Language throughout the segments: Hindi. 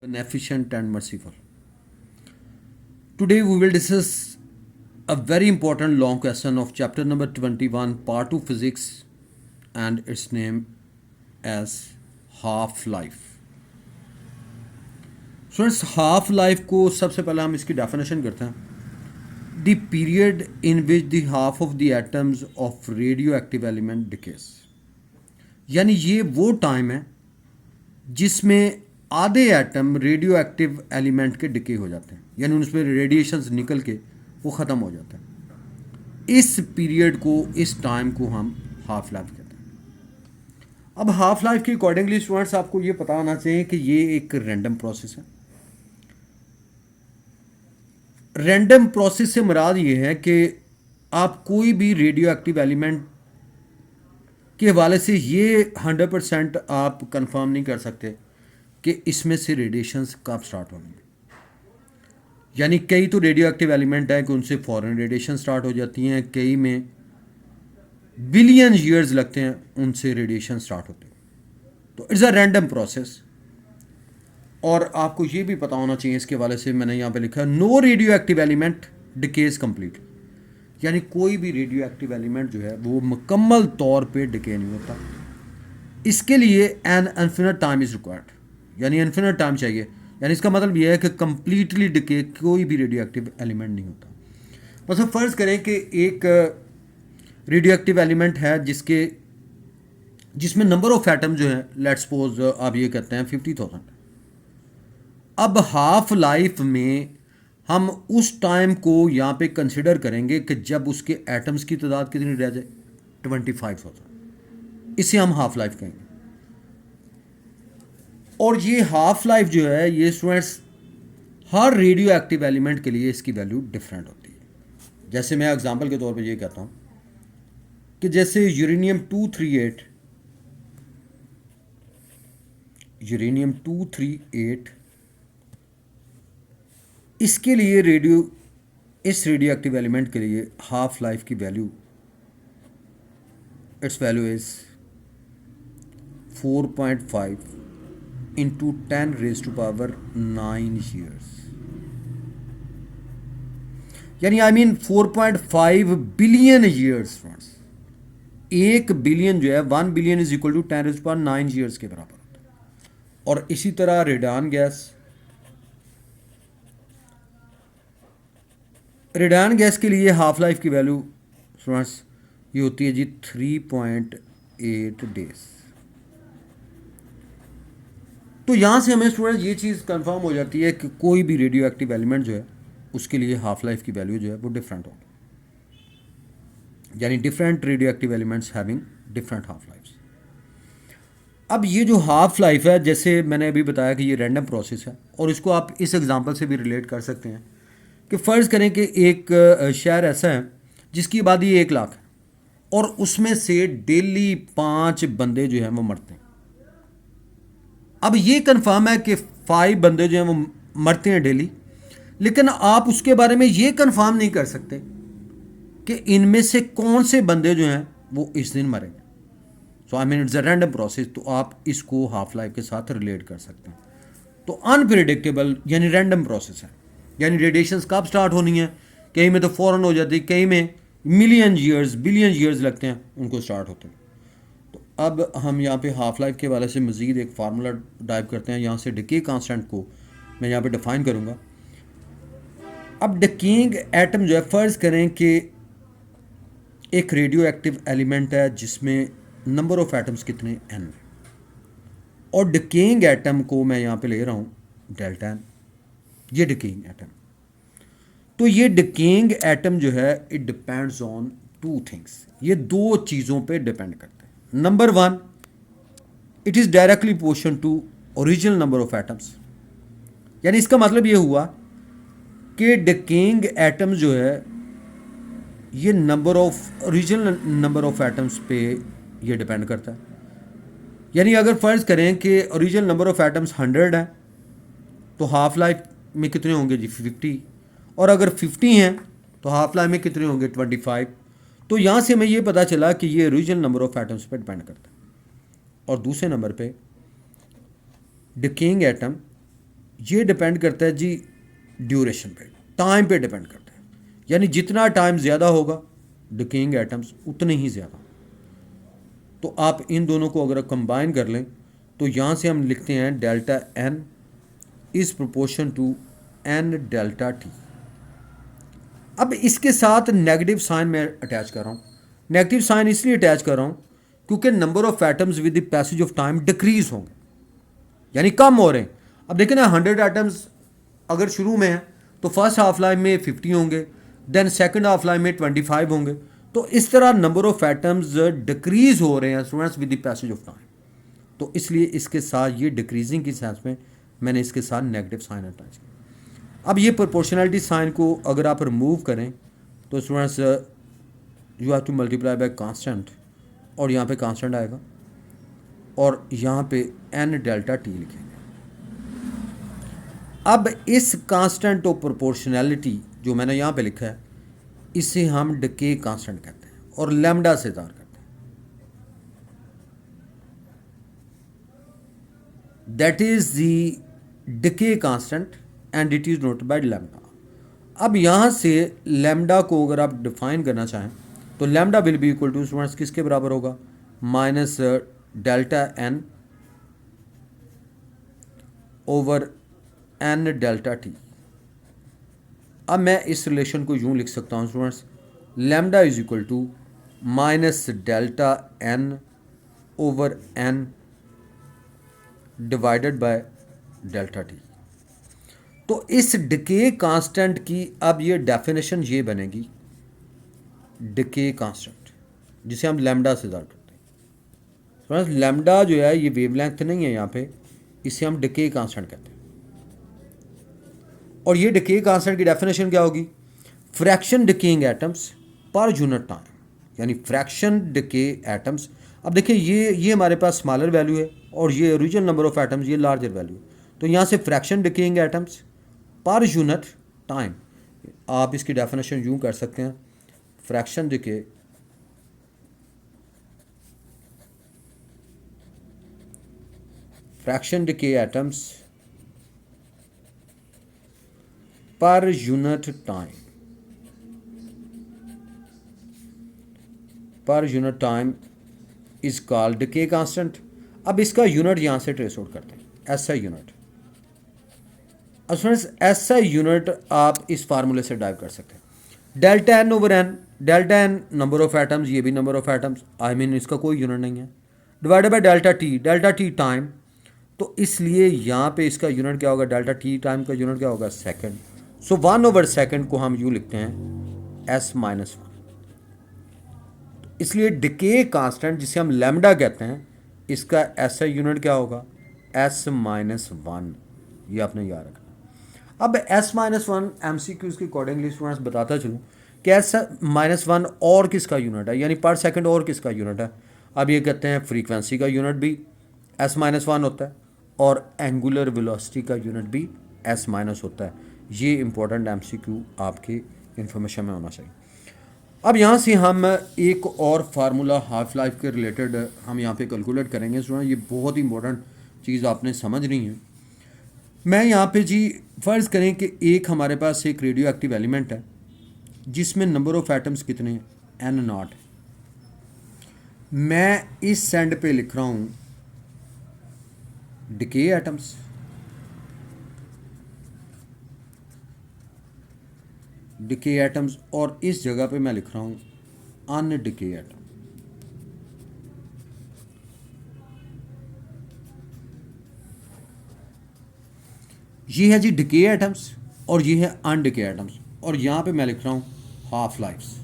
beneficent and merciful. Today we will discuss a very important long question of chapter number 21, part 2 physics, and its name as half life. Students half life को सबसे पहले हम इसकी डेफिनेशन करते हैं the period in which the half of the atoms of radio active element decades, यानी ये वो टाइम है जिसमें आधे एटम रेडियो एक्टिव एलिमेंट के डिके हो जाते हैं, यानी उनमें रेडिएशंस निकल के वो ख़त्म हो जाते हैं। इस पीरियड को, इस टाइम को हम हाफ लाइफ कहते हैं। अब हाफ लाइफ के अकॉर्डिंगली स्टूडेंट्स आपको ये पता होना चाहिए कि ये एक रैंडम प्रोसेस है। रैंडम प्रोसेस से मुराद ये है कि आप कोई भी रेडियो एक्टिव एलिमेंट के हवाले से ये 100% आप कंफर्म नहीं कर सकते कि इसमें से रेडिएशंस कब स्टार्ट होंगे। यानी कई तो रेडियो एक्टिव एलिमेंट है कि उनसे फॉरेन रेडिएशन स्टार्ट हो जाती हैं, कई में बिलियन ईयर्स लगते हैं उनसे रेडिएशन स्टार्ट होते हैं। तो इट्स अ रैंडम प्रोसेस। और आपको ये भी पता होना चाहिए, इसके हवाले से मैंने यहाँ पे लिखा है no radioactive element decays complete, यानी कोई भी रेडियो एक्टिव एलिमेंट जो है वो मुकम्मल तौर पे डिके नहीं होता। इसके लिए an infinite time is required, यानी इन्फिनिट टाइम चाहिए। यानी इसका मतलब यह है कि कम्प्लीटली डिके कोई भी रेडियो एक्टिव एलिमेंट नहीं होता। बस अब फ़र्ज़ करें कि एक रेडियो एक्टिव एलिमेंट है जिसमें नंबर ऑफ एटम जो है, लेट्स सपोज आप ये कहते हैं 50,000। अब हाफ लाइफ में हम उस टाइम को यहाँ पे कंसिडर करेंगे कि जब उसके एटम्स की तादाद कितनी रह जाए, 25,000। इसे हम हाफ लाइफ कहेंगे। और ये हाफ लाइफ जो है, ये स्टूडेंट्स हर रेडियो एक्टिव एलिमेंट के लिए इसकी वैल्यू डिफरेंट होती है। जैसे मैं एग्जांपल के तौर पे ये कहता हूँ कि जैसे यूरेनियम 238 इसके लिए इस रेडियो एक्टिव एलिमेंट के लिए हाफ लाइफ की value, its value is 4.5 into 10⁻⁹ years, यानी 4.5 बिलियन ईयर्स। 1 बिलियन जो है, 1 billion is equal to 10⁻⁹ years के बराबर होता है। और इसी तरह रेडान गैस के लिए हाफ लाइफ की वैल्यू स्टूडेंट्स ये होती है जी 3.8 डेज। तो यहाँ से हमें स्टूडेंट्स ये चीज़ कंफर्म हो जाती है कि कोई भी रेडियो एक्टिव एलिमेंट जो है उसके लिए हाफ लाइफ की वैल्यू जो है वो डिफरेंट होगी, यानी different radioactive elements having different half lifes. अब ये जो हाफ लाइफ है, जैसे मैंने अभी बताया कि ये रैंडम प्रोसेस है, और इसको आप इस एग्जांपल से भी रिलेट कर सकते हैं कि फ़र्ज़ करें कि एक शहर ऐसा है जिसकी आबादी 1 लाख है और उसमें से डेली 5 बंदे जो हैं वो मरते हैं। अब ये कंफर्म है कि 5 बंदे जो हैं वो मरते हैं डेली, लेकिन आप उसके बारे में ये कंफर्म नहीं कर सकते कि इनमें से कौन से बंदे जो हैं वो इस दिन मरेंगे। So it's a random process. तो आप इसको हाफ लाइफ के साथ रिलेट कर सकते हैं। तो अनप्रिडिक्टेबल यानी रैंडम प्रोसेस है, यानी रेडिएशंस कब स्टार्ट होनी है, कहीं में तो फ़ौरन हो जाती है, कहीं में मिलियन ईयर्स बिलियन ईयर्स लगते हैं उनको स्टार्ट होते हैं। तो अब हम यहाँ पे हाफ लाइफ के हवाले से मज़ीद एक फार्मूला डाइव करते हैं। यहाँ से डिके कांस्टेंट को मैं यहाँ पे डिफ़ाइन करूँगा। अब डिकेइंग एटम जो है, फ़र्ज़ करें कि एक रेडियो एक्टिव एलिमेंट है जिसमें नंबर ऑफ एटम्स कितने n है, और डिकेइंग एटम को मैं यहाँ पे ले रहा हूँ डेल्टा n, ये डिकेइंग एटम। तो ये डिकेइंग एटम जो है इट डिपेंड्स ऑन 2 थिंग्स, ये 2 चीज़ों पे डिपेंड करते हैं। Number 1, it is directly proportional to original number of atoms, यानी इसका मतलब ये हुआ कि डिकेइंग एटम जो है ये ओरिजिनल नंबर ऑफ एटम्स पे ये डिपेंड करता है। यानी अगर फ़र्ज़ करें कि ओरिजिनल नंबर ऑफ एटम्स 100 है तो हाफ लाइफ में कितने होंगे जी 50, और अगर 50 हैं तो हाफ लाइफ में कितने होंगे 25। तो यहाँ से हमें ये पता चला कि ये ओरिजिनल नंबर ऑफ एटम्स पर डिपेंड करता है। और दूसरे नंबर पे डिकेइंग एटम ये डिपेंड करता है जी ड्यूरेशन पे, टाइम पे डिपेंड करता है। यानी जितना टाइम ज़्यादा होगा डिकेइंग एटम्स उतने ही ज़्यादा। तो आप इन दोनों को अगर कंबाइन कर लें तो यहाँ से हम लिखते हैं delta N is proportion to N delta T. अब इसके साथ नेगेटिव साइन मैं अटैच कर रहा हूँ। नेगेटिव साइन इसलिए अटैच कर रहा हूँ क्योंकि number of atoms with the passage of time decrease होंगे, यानी कम हो रहे हैं। अब देखें ना 100 एटम्स अगर शुरू में है तो फर्स्ट हाफ लाइफ में 50 होंगे, देन सेकंड हाफ लाइफ में 25 होंगे। तो इस तरह नंबर ऑफ एटम्स डिक्रीज हो रहे हैं students with the passage of time. तो इसलिए इसके साथ ये डिक्रीजिंग की सेंस में मैंने इसके साथ नेगेटिव साइन अटैच किया। अब ये प्रोपोर्शनलिटी साइन को अगर आप रिमूव करें तो students you have to multiply by constant, और यहाँ पे कांस्टेंट आएगा और यहाँ पे एन डेल्टा टी लिखेंगे। अब इस कांस्टेंट ऑफ प्रोपोर्शनैलिटी जो मैंने यहाँ पे लिखा है इसे हम डिके कांस्टेंट कहते हैं और लैम्डा से ज़ाहिर करते हैं। That is the decay constant and it is noted by lambda. अब यहाँ से लैम्डा को अगर आप डिफाइन करना चाहें तो lambda will be equal to students किसके बराबर होगा, minus delta N over N delta T. अब मैं इस रिलेशन को यूँ लिख सकता हूँ students, lambda is equal to minus delta N over N divided by delta T. तो इस डिके कांस्टेंट की अब ये डेफिनेशन ये बनेगी, डिके कांस्टेंट जिसे हम लैम्डा से ज़ाहिर करते हैं। फ्रेंड्स लैम्डा जो है ये वेवलेंथ नहीं है यहाँ पे, इसे हम डिके कांस्टेंट कहते हैं। और ये डिके कांस्टेंट की डेफिनेशन क्या होगी, fraction decaying atoms per unit time, यानी फ्रैक्शन डिके एटम्स। अब देखिए ये हमारे पास स्मॉलर वैल्यू है और ये ओरिजिनल नंबर ऑफ एटम्स ये लार्जर वैल्यू है। तो यहाँ से fraction decaying atoms per unit time, आप इसकी डेफिनेशन यूँ कर सकते हैं, fraction decay atoms per unit time is called decay constant. अब इसका यूनिट यहाँ से ट्रेस आउट करते हैं, एसआई यूनिट। अब फ्रेंड्स एसआई यूनिट आप इस फार्मूले से डाइव कर सकते हैं, delta N over N. Delta N number of atoms, ये भी number of atoms, I mean इसका कोई यूनिट नहीं है, divided by delta T time. तो इसलिए यहाँ पे इसका यूनिट क्या होगा, डेल्टा टी टाइम का यूनिट क्या होगा, सेकंड। सो 1 ओवर सेकंड को हम यूँ लिखते हैं एस माइनस वन। इसलिए डिके कांस्टेंट जिसे हम लैम्डा कहते हैं इसका एसआई यूनिट क्या होगा, एस माइनस वन। ये आपने याद रखना। अब S minus one M C Qs के अकॉर्डिंगली स्टूडेंट्स बताता चलूँ कि एस माइनस वन और किसका यूनिट है, यानी पर सेकंड और किसका यूनिट है। अब ये कहते हैं फ्रीक्वेंसी का यूनिट भी एस माइनस वन होता है और एंगुलर वेलोसिटी का यूनिट भी एस माइनस होता है। ये इंपॉर्टेंट एम सी क्यू आपके इन्फॉर्मेशन में होना चाहिए। अब यहाँ से हम एक और फार्मूला हाफ लाइफ के रिलेटेड हम यहाँ पे कैलकुलेट करेंगे स्टूडेंट। ये बहुत ही इंपॉर्टेंट चीज़ आपने समझनी है। मैं यहाँ पे जी फ़र्ज़ करें कि एक हमारे पास एक रेडियो एक्टिव एलिमेंट है जिसमें नंबर ऑफ़ एटम्स कितने हैं, एन नॉट। मैं इस सेंड पे लिख रहा हूँ डिके एटम्स, और इस जगह पे मैं लिख रहा हूँ अनडिके एटम। ये है जी डिके एटम्स और ये है अनडिके एटम्स, और यहाँ पे मैं लिख रहा हूँ हाफ लाइफ्स।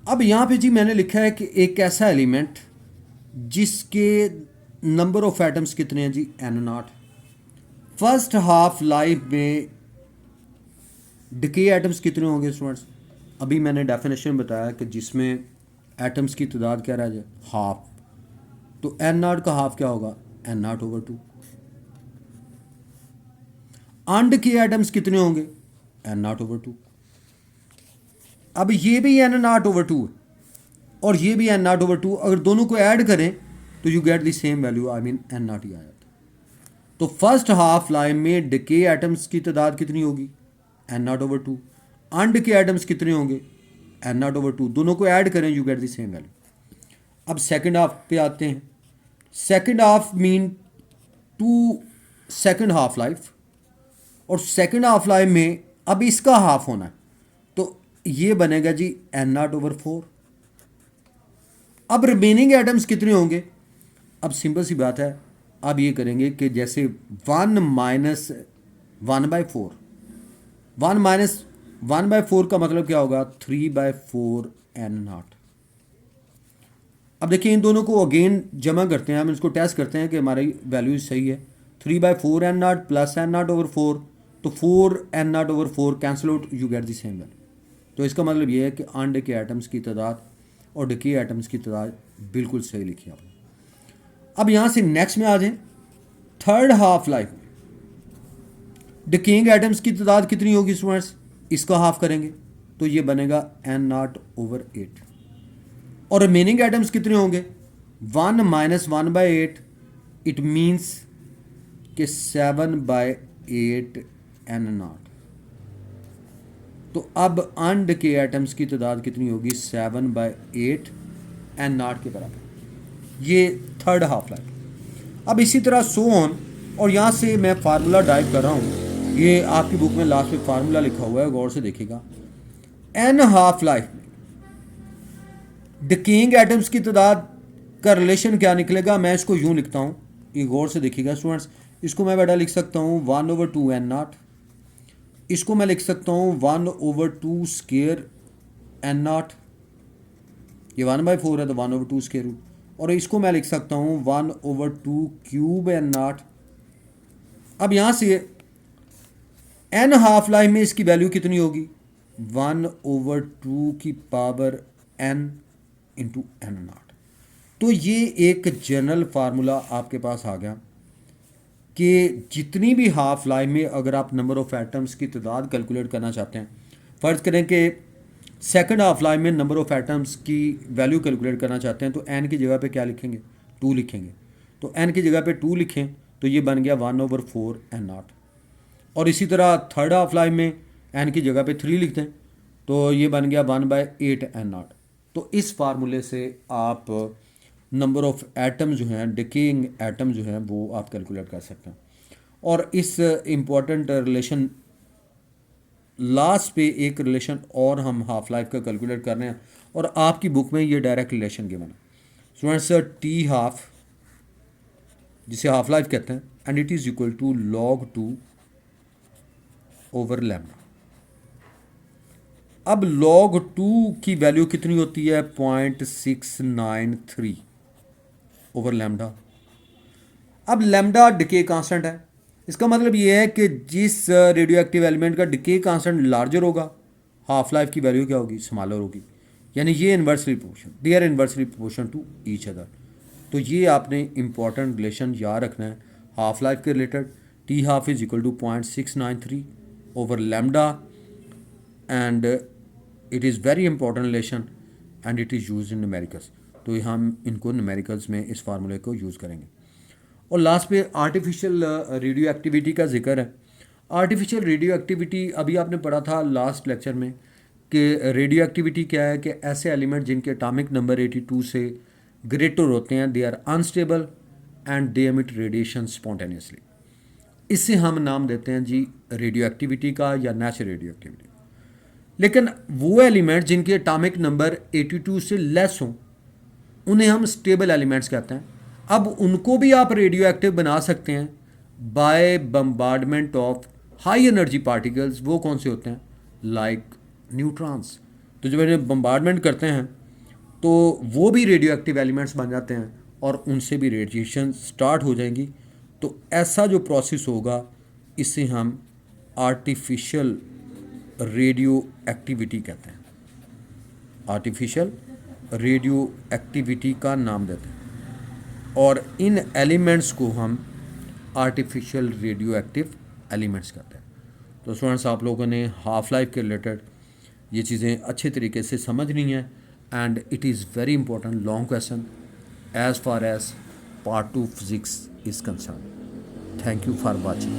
अब यहाँ पे जी मैंने लिखा है कि एक ऐसा एलिमेंट जिसके नंबर ऑफ एटम्स कितने हैं जी, N naught. First half life में डिके एटम्स कितने होंगे स्टूडेंट्स, अभी मैंने डेफिनेशन बताया कि जिसमें एटम्स की तादाद क्या रह जाए, हाफ। तो एन नॉट का हाफ क्या होगा, N not over two. Undecay atoms कितने होंगे, एन नॉट ओवर टू। अब ये भी एन नॉट ओवर टू है, और ये भी एन नॉट ओवर टू, अगर दोनों को ऐड करें तो you get the same value, I mean N naught ही आ जाता है। तो फर्स्ट हाफ लाइफ में डिके एटम्स की तादाद कितनी होगी, N not over two. Undecay atoms कितने होंगे, एन नॉट ओवर टू। दोनों को ऐड करें you get the same value. अब सेकंड हाफ पे आते हैं। Second half mean to second half life, और सेकंड हाफ लाइफ में अब इसका हाफ होना है, तो ये बनेगा जी एन नॉट ओवर फोर। अब रिमेनिंग एटम्स कितने होंगे, अब सिंपल सी बात है, अब ये करेंगे कि जैसे 1 माइनस 1/4, 1 माइनस 1/4 का मतलब क्या होगा, 3/4 एन नॉट। अब देखिए इन दोनों को अगेन जमा करते हैं, हम इसको टेस्ट करते हैं कि हमारी वैल्यू सही है। 3/4 N not plus N not over 4, तो 4 N not over 4 cancel out, you get the same value. तो इसका मतलब ये है कि अनडिके एटम्स की तादाद और डिके एटम्स की तादाद बिल्कुल सही लिखी आपने। अब यहाँ से नेक्स्ट में आ जाएं। थर्ड हाफ लाइफ में डिकेइंग एटम्स की तादाद कितनी होगी स्टूडेंट्स, इसका हाफ करेंगे तो ये बनेगा एन नॉट ओवर 8, और रिमेनिंग एटम्स कितने होंगे, 1 माइनस 1/8, इट मीन्स कि 7/8 एन नॉट। तो अब अनडिके एटम्स की तादाद कितनी होगी, 7/8 एन नॉट के बराबर। ये थर्ड हाफ लाइफ। अब इसी तरह सो ऑन, और यहाँ से मैं फार्मूला टाइप कर रहा हूँ, ये आपकी बुक में लास्ट में फार्मूला लिखा हुआ है, गौर से देखिएगा। एन हाफ लाइफ में डिकेइंग एटम्स की तादाद का रिलेशन क्या निकलेगा, मैं इसको यूँ लिखता हूँ, ये गौर से देखिएगा स्टूडेंट्स। इसको मैं बेटा लिख सकता हूँ 1/2 एन नॉट, इसको मैं लिख सकता हूँ 1/2 स्केयर एन नॉट, ये 1/4 है तो 1/2 स्केयर रूट, और इसको मैं लिख सकता हूँ 1/2 क्यूब एन नॉट। अब यहाँ से एन हाफ लाइफ में इसकी वैल्यू कितनी होगी, 1/2 की power N into N not. तो ये एक जनरल फार्मूला आपके पास आ गया कि जितनी भी हाफ लाइफ में अगर आप नंबर ऑफ एटम्स की तादाद कैलकुलेट करना चाहते हैं, फ़र्ज़ करें कि सेकंड हाफ लाइफ में नंबर ऑफ एटम्स की वैल्यू कैलकुलेट करना चाहते हैं, तो एन की जगह पे क्या लिखेंगे, 2 लिखेंगे। तो एन की जगह पे 2 लिखें तो ये बन गया 1/4 एन नॉट। और इसी तरह थर्ड हाफ लाइफ में एन की जगह पे 3 लिख दें तो ये बन गया 1/8 एन नॉट। तो इस फार्मूले से आप नंबर ऑफ एटम जो हैं, डिकेइंग एटम जो हैं, वो आप कैलकुलेट कर सकते हैं। और इस इम्पॉर्टेंट रिलेशन लास्ट पे एक रिलेशन और हम हाफ लाइफ का कैलकुलेट कर रहे हैं, और आपकी बुक में ये डायरेक्ट रिलेशन गिवन है स्टूडेंट्स। टी हाफ जिसे हाफ लाइफ कहते हैं, and it is equal to log 2 over lambda. अब log 2 की वैल्यू कितनी होती है, 0.693 ओवर लैम्डा। अब लैम्डा डिके कांस्टेंट है, इसका मतलब ये है कि जिस रेडियो एक्टिव एलिमेंट का डिके कांस्टेंट लार्जर होगा, हाफ लाइफ की वैल्यू क्या होगी, स्मॉलर होगी। यानी ये inversely proportion, they are inversely proportion to each other. तो ये आपने इंपॉर्टेंट रिलेशन याद रखना है हाफ लाइफ के related. T half is equal to 0.693 over lambda, and it is very important relation and it is use in numericals. तो हम इनको न्यूमेरिकल्स में इस फार्मूले को यूज़ करेंगे। और लास्ट पे आर्टिफिशियल रेडियो एक्टिविटी का जिक्र है। आर्टिफिशियल रेडियो एक्टिविटी अभी आपने पढ़ा था लास्ट लेक्चर में कि रेडियो एक्टिविटी क्या है, कि ऐसे एलिमेंट जिनके एटॉमिक नंबर 82 से ग्रेटर होते हैं, they are unstable and they emit radiation spontaneously. इससे हम नाम देते हैं जी रेडियो एक्टिविटी का या नेचुरल रेडियो एक्टिविटी। लेकिन वो एलिमेंट जिनके एटॉमिक नंबर 82 से लेस हों, उन्हें हम स्टेबल एलिमेंट्स कहते हैं। अब उनको भी आप रेडियो एक्टिव बना सकते हैं by bombardment of high energy particles. वो कौन से होते हैं, लाइक न्यूट्रॉन्स। तो जब इन्हें बम्बार्डमेंट करते हैं तो वो भी रेडियो एक्टिव एलिमेंट्स बन जाते हैं और उनसे भी रेडिएशन स्टार्ट हो जाएंगी। तो ऐसा जो प्रोसेस होगा इसे हम आर्टिफिशियल रेडियो एक्टिविटी कहते हैं, आर्टिफिशियल रेडियो एक्टिविटी का नाम देते हैं। और इन एलिमेंट्स को हम आर्टिफिशियल रेडियो एक्टिव एलिमेंट्स कहते हैं। तो स्टूडेंट्स, आप लोगों ने हाफ लाइफ के रिलेटेड ये चीज़ें अच्छे तरीके से समझनी है and it is very important long question as far as part 2 physics is concerned. Thank you for watching.